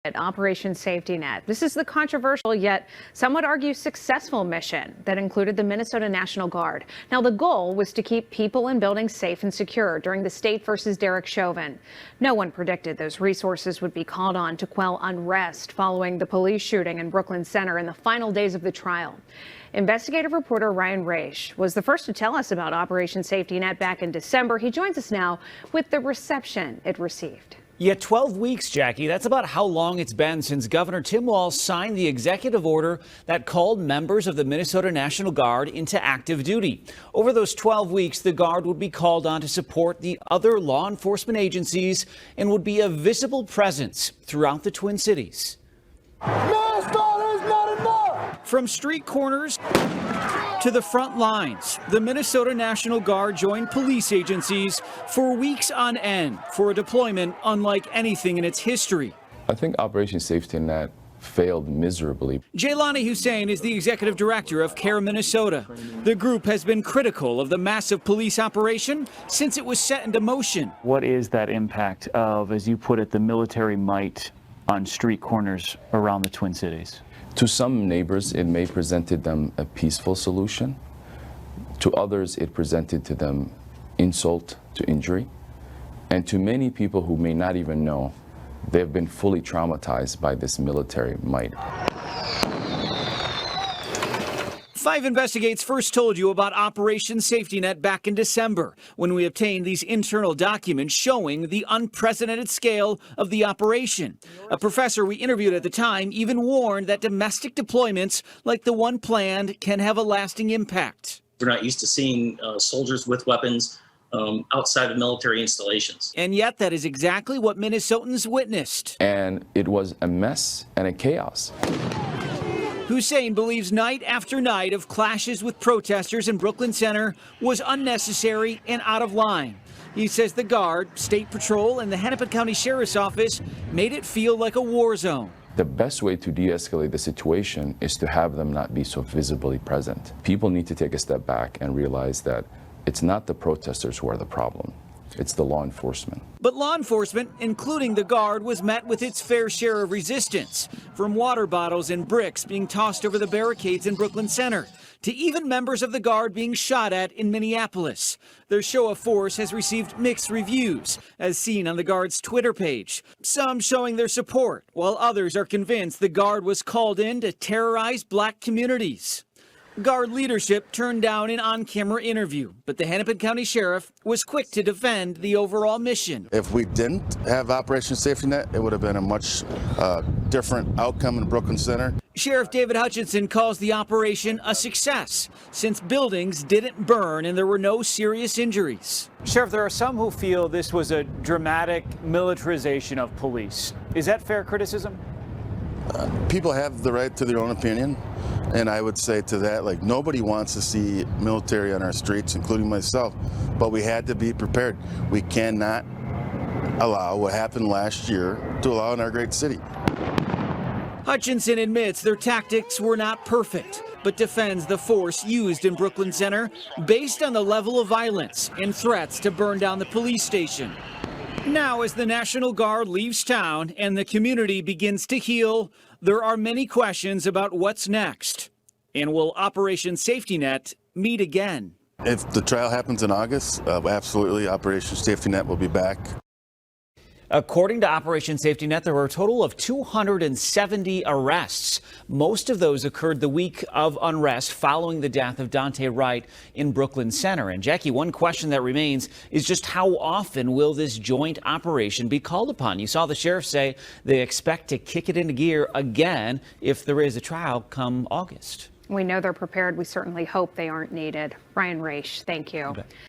At Operation Safety Net. This is the controversial yet some would argue successful mission that included the Minnesota National Guard. Now the goal was to keep people and buildings safe and secure during the State versus Derek Chauvin. No one predicted those resources would be called on to quell unrest following the police shooting in Brooklyn Center in the final days of the trial. Investigative reporter Ryan Raish was the first to tell us about Operation Safety Net back in December. He joins us now with the reception it received. Yeah, 12 weeks, Jackie. That's about how long it's been since Governor Tim Walz signed the executive order that called members of the Minnesota National Guard into active duty. Over those 12 weeks, the Guard would be called on to support the other law enforcement agencies and would be a visible presence throughout the Twin Cities. From street corners to the front lines, the Minnesota National Guard joined police agencies for weeks on end for a deployment unlike anything in its history. I think Operation Safety Net failed miserably. Jaylani Hussein is the executive director of CARE Minnesota. The group has been critical of the massive police operation since it was set into motion. What is that impact of, as you put it, the military might on street corners around the Twin Cities? To some neighbors, it may presented them a peaceful solution. To others, it presented to them insult to injury. And to many people who may not even know, they've been fully traumatized by this military might. 5 Investigates first told you about Operation Safety Net back in December, when we obtained these internal documents showing the unprecedented scale of the operation. A professor we interviewed at the time even warned that domestic deployments like the one planned can have a lasting impact. We're not used to seeing soldiers with weapons outside of military installations. And yet that is exactly what Minnesotans witnessed. And it was a mess and a chaos. Hussein believes night after night of clashes with protesters in Brooklyn Center was unnecessary and out of line. He says the Guard, State Patrol, and the Hennepin County Sheriff's Office made it feel like a war zone. The best way to de-escalate the situation is to have them not be so visibly present. People need to take a step back and realize that it's not the protesters who are the problem. It's the law enforcement. But law enforcement, including the Guard, was met with its fair share of resistance, from water bottles and bricks being tossed over the barricades in Brooklyn Center, to even members of the Guard being shot at in Minneapolis. Their show of force has received mixed reviews, as seen on the Guard's Twitter page. Some showing their support, while others are convinced the Guard was called in to terrorize black communities. Guard leadership turned down an on-camera interview, but the Hennepin County Sheriff was quick to defend the overall mission. If we didn't have Operation Safety Net, it would have been a much different outcome in Brooklyn Center. Sheriff David Hutchinson calls the operation a success, since buildings didn't burn and there were no serious injuries. Sheriff, there are some who feel this was a dramatic militarization of police. Is that fair criticism? People have the right to their own opinion, and I would say to that, like, nobody wants to see military on our streets, including myself, but we had to be prepared. We cannot allow what happened last year to allow in our great city. Hutchinson admits their tactics were not perfect, but defends the force used in Brooklyn Center based on the level of violence and threats to burn down the police station. Now, as the National Guard leaves town and the community begins to heal, there are many questions about what's next. And will Operation Safety Net meet again? If the trial happens in August, absolutely, Operation Safety Net will be back. According to Operation Safety Net, there were a total of 270 arrests. Most of those occurred the week of unrest following the death of Daunte Wright in Brooklyn Center. And Jackie, one question that remains is just how often will this joint operation be called upon? You saw the sheriff say they expect to kick it into gear again if there is a trial come August. We know they're prepared. We certainly hope they aren't needed. Ryan Raish, thank you.